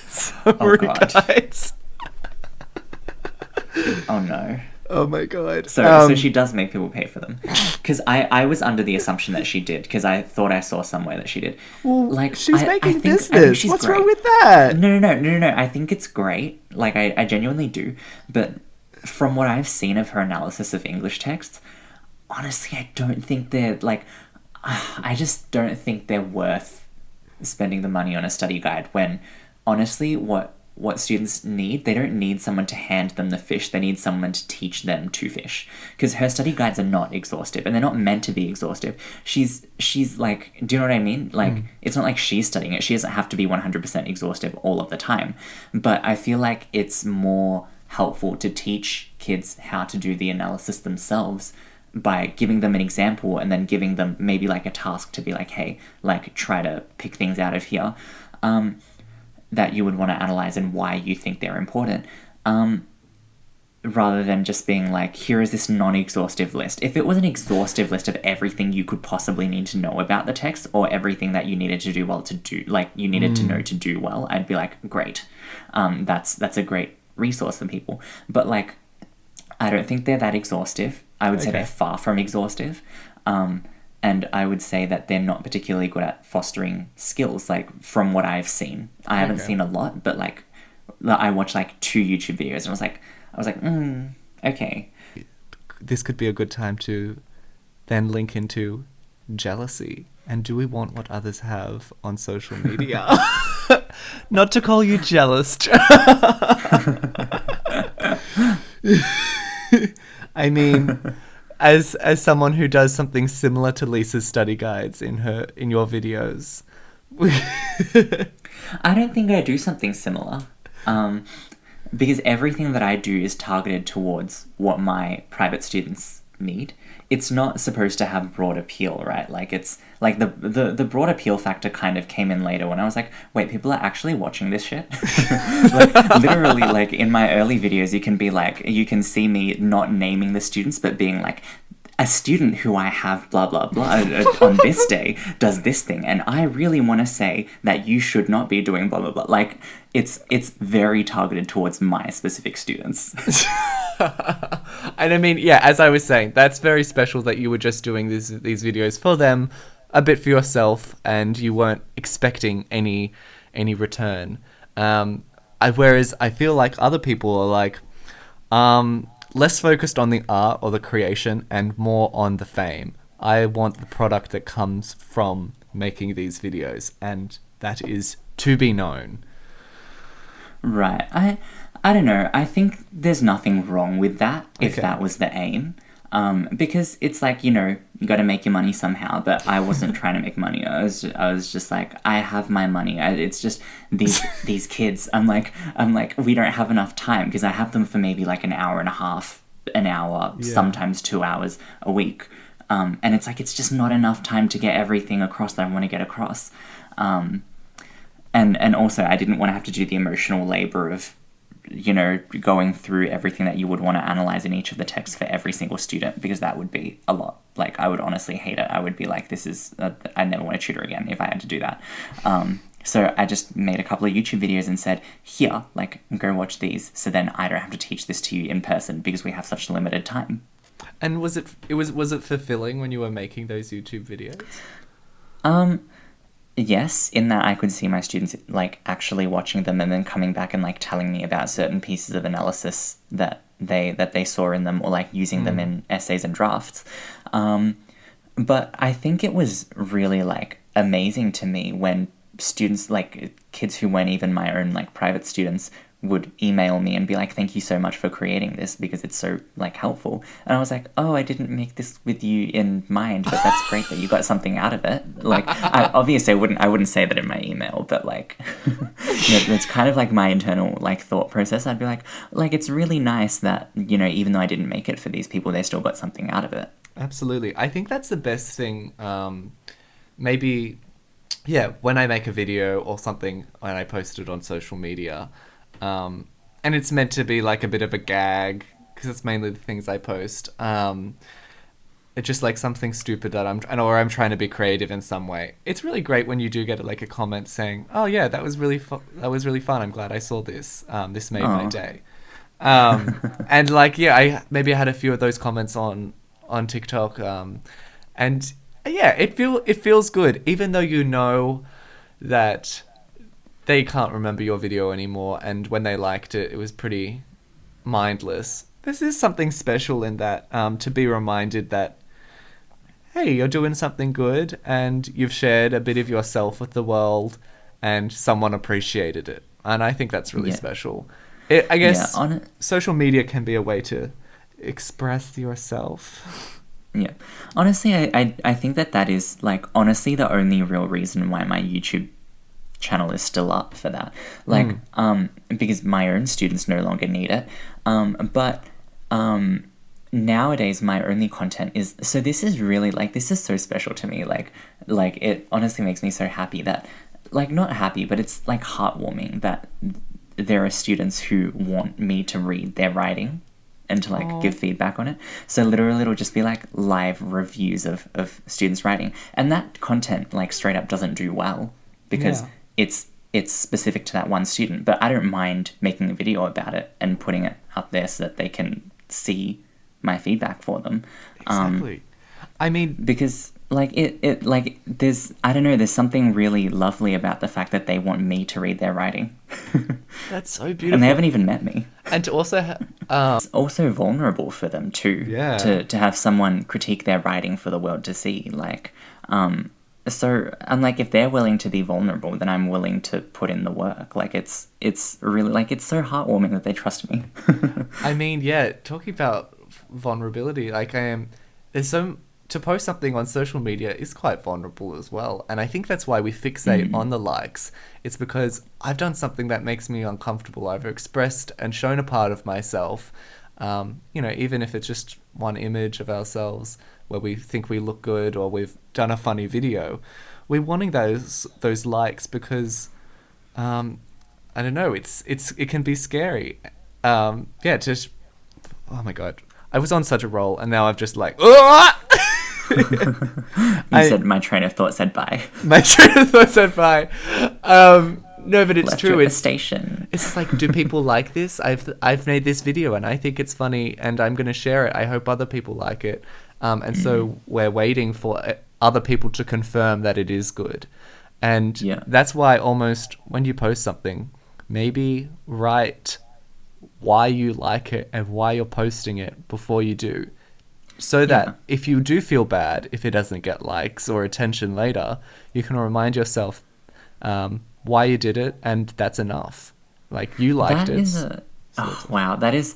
summary guides. Oh no. Oh my god. So she does make people pay for them. Because I was under the assumption that she did, because I thought I saw somewhere that she did. Well, like, she's making I think business. she's What's great. wrong with that? No. I think it's great. Like, I genuinely do. But from what I've seen of her analysis of English texts, honestly, I don't think they're, like... I just don't think they're worth spending the money on a study guide when, honestly, what students need, they don't need someone to hand them the fish, they need someone to teach them to fish. Because her study guides are not exhaustive, and they're not meant to be exhaustive. She's like, do you know what I mean? Like, it's not like she's studying it, she doesn't have to be 100% exhaustive all of the time. But I feel like it's more helpful to teach kids how to do the analysis themselves by giving them an example and then giving them maybe like a task to be like, hey, like, try to pick things out of here. That you would want to analyze and why you think they're important, rather than just being like, here is this non-exhaustive list. If it was an exhaustive list of everything you could possibly need to know about the text, or everything that you needed to do well to do, like, you needed to know to do well, I'd be like, great, that's a great resource for people. But like, I don't think they're that exhaustive. I would say they're far from exhaustive. And I would say that they're not particularly good at fostering skills, like, from what I've seen. I haven't seen a lot, but, like, I watched, like, 2 YouTube videos, and I was like, okay. This could be a good time to then link into jealousy. And do we want what others have on social media? Not to call you jealous. I mean... As someone who does something similar to Lisa's study guides in your videos. I don't think I do something similar. Because everything that I do is targeted towards what my private students need. it's not supposed to have broad appeal, right? Like it's like the broad appeal factor kind of came in later when I was like, wait, people are actually watching this shit. Like literally, like in my early videos, you can see me not naming the students, but being like, a student who I have blah blah blah on this day does this thing, and I really want to say that you should not be doing blah blah blah. Like it's very targeted towards my specific students. And I mean, yeah, as I was saying, that's very special that you were just doing these videos for them, a bit for yourself, and you weren't expecting any return. Whereas I feel like other people are like, less focused on the art or the creation and more on the fame. I want the product that comes from making these videos, and that is to be known. Right. I don't know. I think there's nothing wrong with that if Okay. that was the aim. Because it's like, you got to make your money somehow, but I wasn't trying to make money. I was just like, I have my money. It's just these kids. I'm like, we don't have enough time because I have them for maybe like an hour and a half, an hour, Yeah. sometimes 2 hours a week. And it's like, it's just not enough time to get everything across that I want to get across. And also I didn't want to have to do the emotional labor of, going through everything that you would want to analyze in each of the texts for every single student, because that would be a lot. Like, I would honestly hate it. I would be like, I never want to tutor again if I had to do that. So I just made a couple of YouTube videos and said, here, like, go watch these. So then I don't have to teach this to you in person because we have such limited time. And was it fulfilling when you were making those YouTube videos? Yes, in that I could see my students like actually watching them and then coming back and like telling me about certain pieces of analysis that they saw in them, or like using them in essays and drafts. But I think it was really like amazing to me when students, like kids who weren't even my own like private students, would email me and be like, thank you so much for creating this because it's so like helpful. And I was like, oh, I didn't make this with you in mind, but that's great that you got something out of it. Like, I wouldn't say that in my email, but like, it's kind of like my internal like thought process. I'd be like it's really nice that, even though I didn't make it for these people, they still got something out of it. Absolutely. I think that's the best thing. Maybe, yeah, when I make a video or something and I post it on social media, and it's meant to be like a bit of a gag because it's mainly the things I post. It's just like something stupid that I'm trying to be creative in some way. It's really great when you do get like a comment saying, "Oh yeah, that was really fun. I'm glad I saw this. This made my day." And like, yeah, I had a few of those comments on TikTok, and yeah, it feels good, even though that they can't remember your video anymore, and when they liked it, it was pretty mindless. This is something special in that, to be reminded that, hey, you're doing something good, and you've shared a bit of yourself with the world, and someone appreciated it. And I think that's really special. I guess social media can be a way to express yourself. Yeah. Honestly, I think that is, like, honestly the only real reason why my YouTube channel is still up for that. Like, because my own students no longer need it. But nowadays my only content is, so this is really, like, this is so special to me. Like it honestly makes me so happy that, like, not happy, but it's, like, heartwarming that there are students who want me to read their writing and to, like, give feedback on it. So literally it'll just be, like, live reviews of students writing. And that content, like, straight up doesn't do well because it's specific to that one student. But I don't mind making a video about it and putting it up there so that they can see my feedback for them. Exactly. I mean, because, like, it like, there's, I don't know, there's something really lovely about the fact that they want me to read their writing. that's so beautiful. And they haven't even met me. And to also It's also vulnerable for them too. Yeah. To have someone critique their writing for the world to see. Like, so I'm like, if they're willing to be vulnerable, then I'm willing to put in the work. Like, it's really, like, it's so heartwarming that they trust me. I mean, yeah, talking about vulnerability, like, to post something on social media is quite vulnerable as well. And I think that's why we fixate on the likes. It's because I've done something that makes me uncomfortable. I've expressed and shown a part of myself, even if it's just one image of ourselves. where we think we look good or we've done a funny video, we're wanting those likes because I don't know, it can be scary. Just oh my god, I was on such a roll and now I've just like said my train of thought said bye. My train of thought said bye. No, but it's Left true. you at the It's station. It's just like, do people like this? I've made this video and I think it's funny and I'm going to share it. I hope other people like it. And so we're waiting for other people to confirm that it is good. And that's why almost when you post something, maybe write why you like it and why you're posting it before you do. So that if you do feel bad, if it doesn't get likes or attention later, you can remind yourself why you did it, and that's enough. Like, you liked it. Wow, that is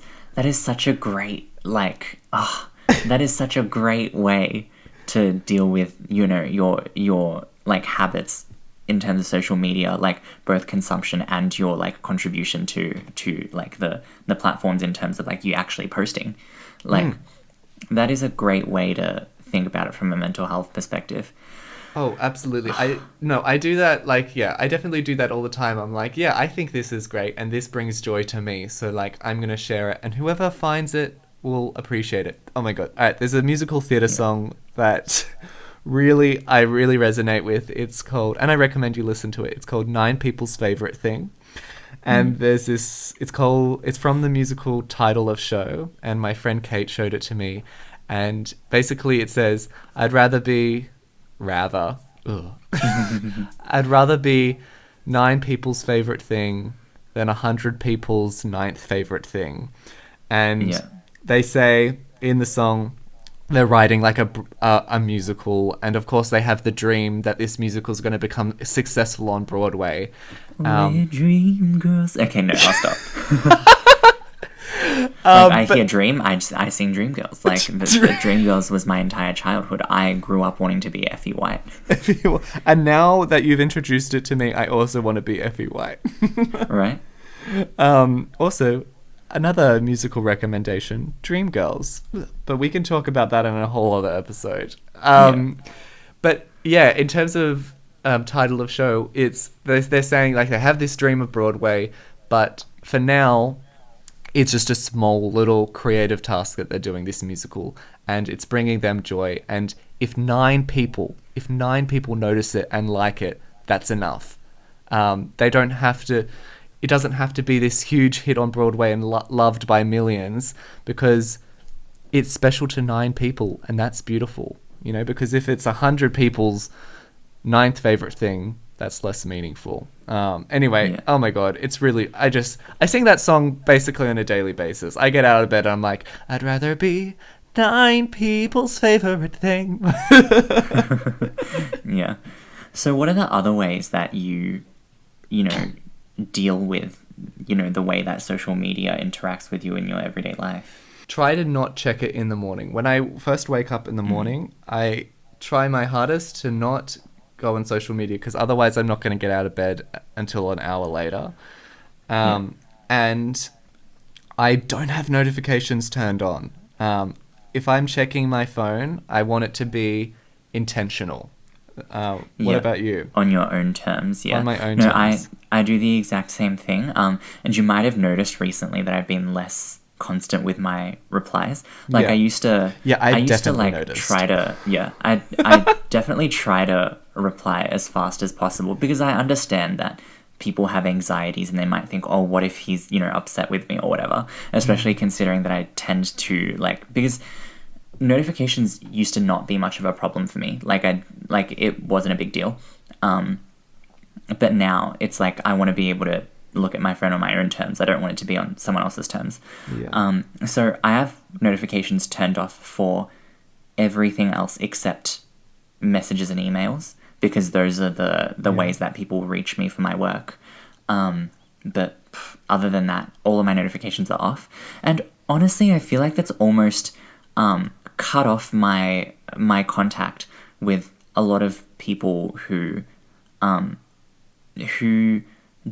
such a great, that is such a great way to deal with, your like habits in terms of social media, like both consumption and your like contribution to like the platforms in terms of like you actually posting. Like that is a great way to think about it from a mental health perspective. Oh, absolutely. I do that, I definitely do that all the time. I'm like, I think this is great and this brings joy to me. So, like, I'm going to share it and whoever finds it will appreciate it. Oh my God. All right. There's a musical theater song that I really resonate with. It's called, and I recommend you listen to it. It's called Nine People's Favorite Thing. And there's this, it's from the musical Title of Show. And my friend Kate showed it to me. And basically it says, I'd rather be 9 people's favorite thing than 100 people's 9th favorite thing. And they say in the song they're writing like a musical, and of course they have the dream that this musical is going to become successful on Broadway. We're dream girls. Okay, no, I'll stop. I hear Dream, I sing Dreamgirls. Like, the Dreamgirls was my entire childhood. I grew up wanting to be Effie White. And now that you've introduced it to me, I also want to be Effie White. Right? Also, another musical recommendation, Dreamgirls. But we can talk about that in a whole other episode. But yeah, in terms of title of show, they're saying like they have this dream of Broadway, but for now it's just a small little creative task that they're doing, this musical, and it's bringing them joy. And if 9 people notice it and like it, that's enough. They don't have to. It doesn't have to be this huge hit on Broadway and loved by millions, because it's special to 9 people, and that's beautiful. Because if it's 100 people's 9th favorite thing, that's less meaningful. Anyway, Oh my God, it's really, I sing that song basically on a daily basis. I get out of bed and I'm like, I'd rather be 9 people's favorite thing. Yeah. So what are the other ways that you deal with, the way that social media interacts with you in your everyday life? Try to not check it in the morning. When I first wake up in the morning, I try my hardest to not go on social media, because otherwise I'm not going to get out of bed until an hour later. And I don't have notifications turned on. If I'm checking my phone, I want it to be intentional. What about you? On your own terms, yeah. On my own terms. I do the exact same thing. And you might have noticed recently that I've been less constant with my replies. Like, I used to noticed. try to I definitely try to reply as fast as possible, because I understand that people have anxieties and they might think, oh, what if he's upset with me or whatever, especially considering that I tend to because notifications used to not be much of a problem for me. It wasn't a big deal, but now it's like I want to be able to look at my phone on my own terms. I don't want it to be on someone else's terms. So I have notifications turned off for everything else except messages and emails, because those are the ways that people reach me for my work. But other than that, all of my notifications are off. And honestly, I feel like that's almost cut off my contact with a lot of people who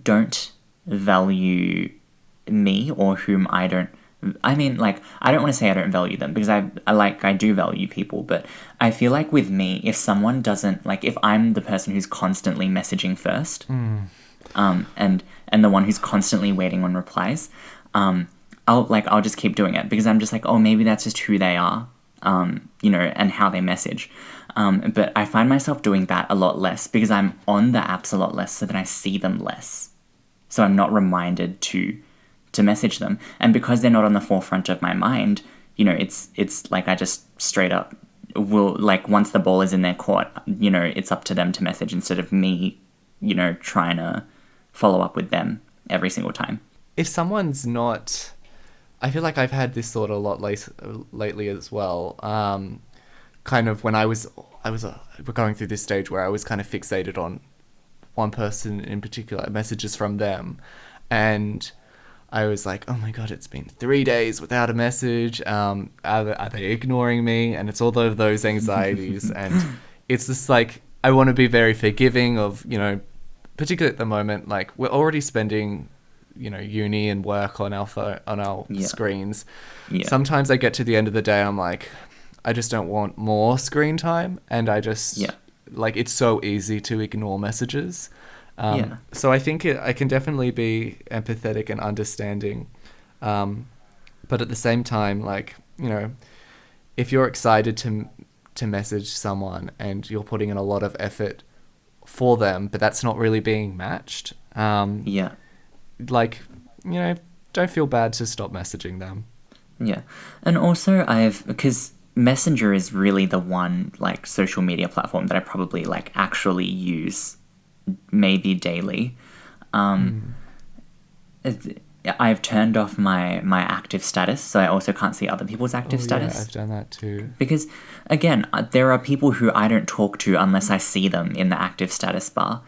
don't value me, or whom I don't I mean, like, I don't want to say I don't value them, because I do value people, but I feel like with me, if someone doesn't, like, if I'm the person who's constantly messaging first, and the one who's constantly waiting on replies, I'll just keep doing it, because I'm just like, oh, maybe that's just who they are, you know, and how they message. But I find myself doing that a lot less, because I'm on the apps a lot less, so that I see them less. So I'm not reminded to message them. And because they're not on the forefront of my mind, you know, it's like I just straight up will, like, once the ball is in their court, you know, it's up to them to message instead of me, you know, trying to follow up with them every single time. If someone's not... I feel like I've had this thought a lot lately as well. Kind of when I was going through this stage where I was kind of fixated on one person in particular, messages from them, and I was like, oh my god, it's been 3 days without a message. Are they ignoring me? And it's all of those anxieties, and it's just like, I want to be very forgiving of, you know, particularly at the moment, like, we're already spending, you know, uni and work on our screens. Yeah. Sometimes I get to the end of the day, I'm like, I just don't want more screen time, and I just like, it's so easy to ignore messages. So I think I can definitely be empathetic and understanding, but at the same time, like, you know, if you're excited to message someone and you're putting in a lot of effort for them, but that's not really being matched, like, you know, don't feel bad to stop messaging them. Yeah. And also because Messenger is really the one, like, social media platform that I probably, like, actually use maybe daily. I've turned off my active status, so I also can't see other people's active status. Yeah, I've done that too. Because, again, there are people who I don't talk to unless I see them in the active status bar.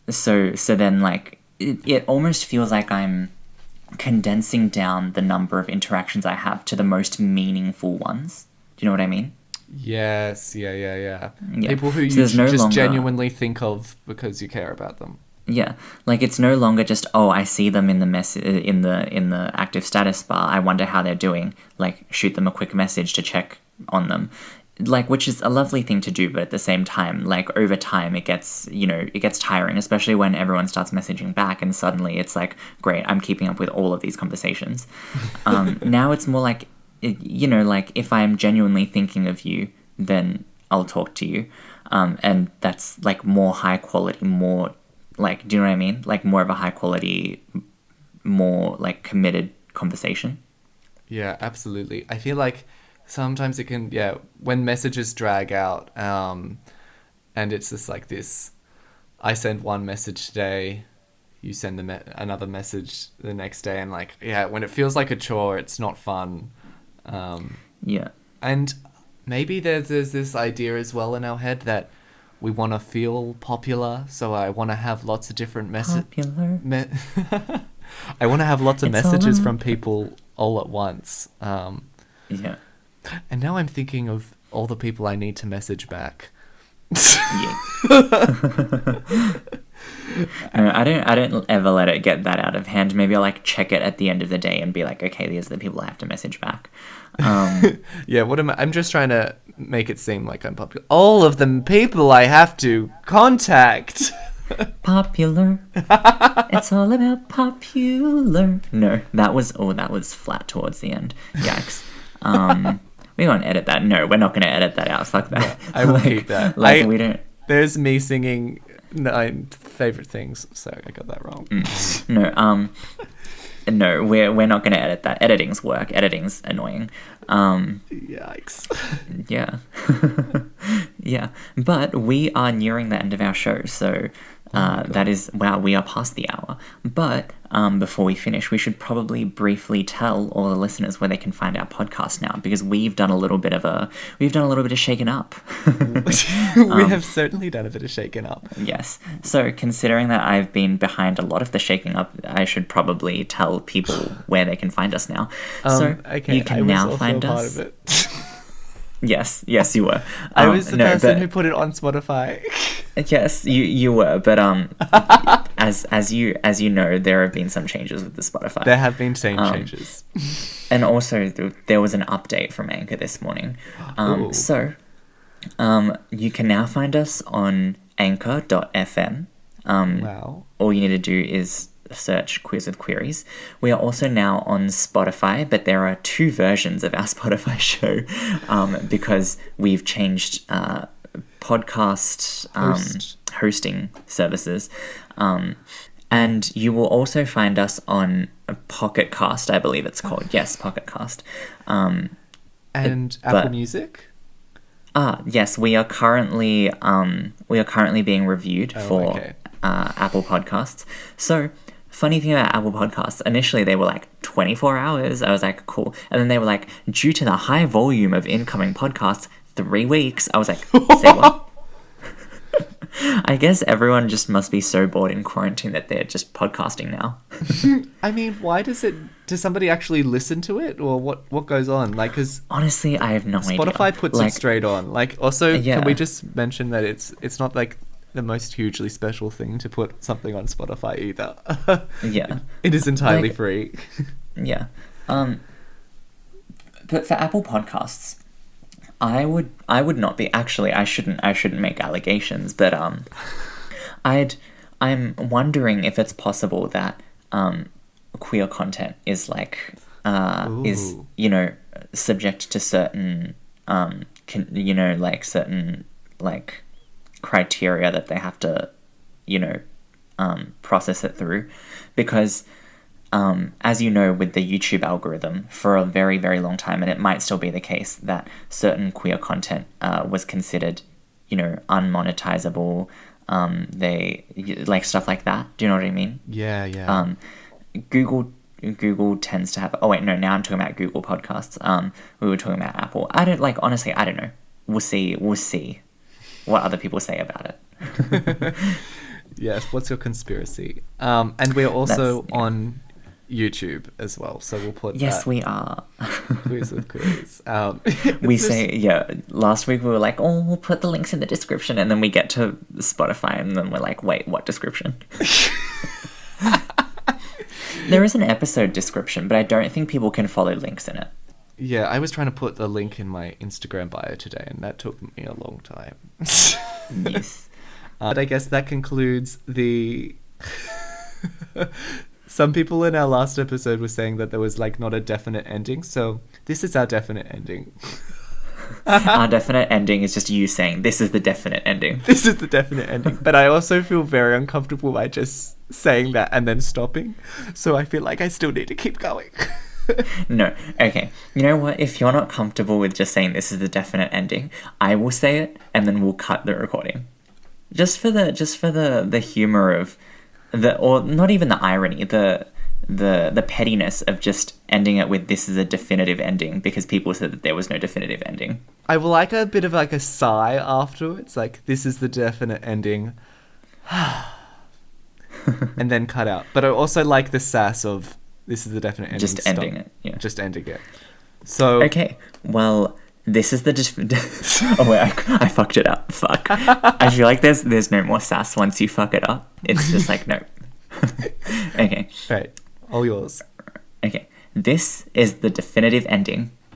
So then, like, it almost feels like I'm condensing down the number of interactions I have to the most meaningful ones. Do you know what I mean? Yes, yeah. People who so you just genuinely think of because you care about them. Yeah, like, it's no longer just, oh, I see them in the in the active status bar, I wonder how they're doing, like, shoot them a quick message to check on them. Like, which is a lovely thing to do, but at the same time, like, over time it gets tiring, especially when everyone starts messaging back and suddenly it's like, great, I'm keeping up with all of these conversations. Now it's more like, you know, like, if I'm genuinely thinking of you, then I'll talk to you. And that's, like, more high quality, more, like, do you know what I mean? Like, more of a high quality, more, like, committed conversation. Yeah, absolutely. I feel like sometimes it can, when messages drag out, and it's just like this, I send one message today, you send another message the next day, and, like, when it feels like a chore, it's not fun. And maybe there's this idea as well in our head that we want to feel popular, so I want to have lots of different messages. I want to have lots of messages from people all at once. And now I'm thinking of all the people I need to message back. No, I don't ever let it get that out of hand. Maybe I'll, like, check it at the end of the day and be like, okay, these are the people I have to message back. I'm just trying to make it seem like I'm popular. All of the people I have to contact. Popular. It's all about popular. No, that was flat towards the end. Yikes. We won't edit that. No, we're not going to edit that out. Fuck that. Yeah, I will keep that. We don't. There's me singing 9 favorite things. Sorry, I got that wrong. No, we're not going to edit that. Editing's work. Editing's annoying. Yikes. Yeah. Yeah. But we are nearing the end of our show, so that is, wow, we are past the hour. But before we finish, we should probably briefly tell all the listeners where they can find our podcast now, because we've done a little bit of shaking up. We have certainly done a bit of shaking up. Yes. So considering that I've been behind a lot of the shaking up, I should probably tell people where they can find us now. You can now find us. Part of it. Yes, you were. I was the person who put it on Spotify. Yes, you were, but as you know, there have been some changes with the Spotify. There have been changes. And also, there was an update from Anchor this morning. Ooh. So, you can now find us on anchor.fm. Wow. All you need to do is search Queers with Queries. We are also now on Spotify, but there are 2 versions of our Spotify show because we've changed podcast hosting services. And you will also find us on Pocket Cast, I believe it's called. Yes, Pocket Cast. And Apple Music? Yes, we are currently being reviewed for okay. Apple Podcasts. So, funny thing about Apple Podcasts, initially they were like 24 hours. I was like, cool. And then they were like, due to the high volume of incoming podcasts, 3 weeks. I was like, say what? I guess everyone just must be so bored in quarantine that they're just podcasting now. I mean, why does somebody actually listen to it, or what goes on? Like, because honestly, I have no idea. Spotify puts it straight on. Like, also, Yeah. can we just mention that it's not like the most hugely special thing to put something on Spotify either. Yeah. It is entirely Like- free. Yeah. But for Apple Podcasts, I would not be, actually I shouldn't make allegations, but I'm wondering if it's possible that queer content is like is Ooh. subject to certain certain like criteria that they have to process it through, because as you know, with the YouTube algorithm, for a very, very long time, and it might still be the case, that certain queer content was considered, unmonetizable. They like stuff like that. Do you know what I mean? Yeah. Google tends to have. Oh wait, no. Now I'm talking about Google Podcasts. We were talking about Apple. I don't honestly. I don't know. We'll see what other people say about it. Yes. What's your conspiracy? And we're also That's- yeah. on YouTube as well, so we'll put Yes, that we are. Queers with Queries. We it's just- say, yeah, last week we were like, oh, we'll put the links in the description. And then we get to Spotify and then we're like, wait, what description? There is an episode description, but I don't think people can follow links in it. Yeah, I was trying to put the link in my Instagram bio today, and that took me a long time. Yes. But I guess that concludes the... Some people in our last episode were saying that there was like not a definite ending, so this is our definite ending. Our definite ending is just you saying, this is the definite ending. This is the definite ending. But I also feel very uncomfortable by just saying that and then stopping. So I feel like I still need to keep going. No. Okay. You know what? If you're not comfortable with just saying this is the definite ending, I will say it and then we'll cut the recording. Just for the humor of or not even the irony, the pettiness of just ending it with this is a definitive ending, because people said that there was no definitive ending. I will like a bit of like a sigh afterwards, like this is the definite ending. And then cut out. But I also like the sass of this is the definite ending. Just stop. ending it. Yeah. Just ending it. So Okay. Well, this is the oh wait, I fucked it up. Fuck. I feel like there's no more sass once you fuck it up. It's just like no. Okay. right, all yours. Okay. This is the definitive ending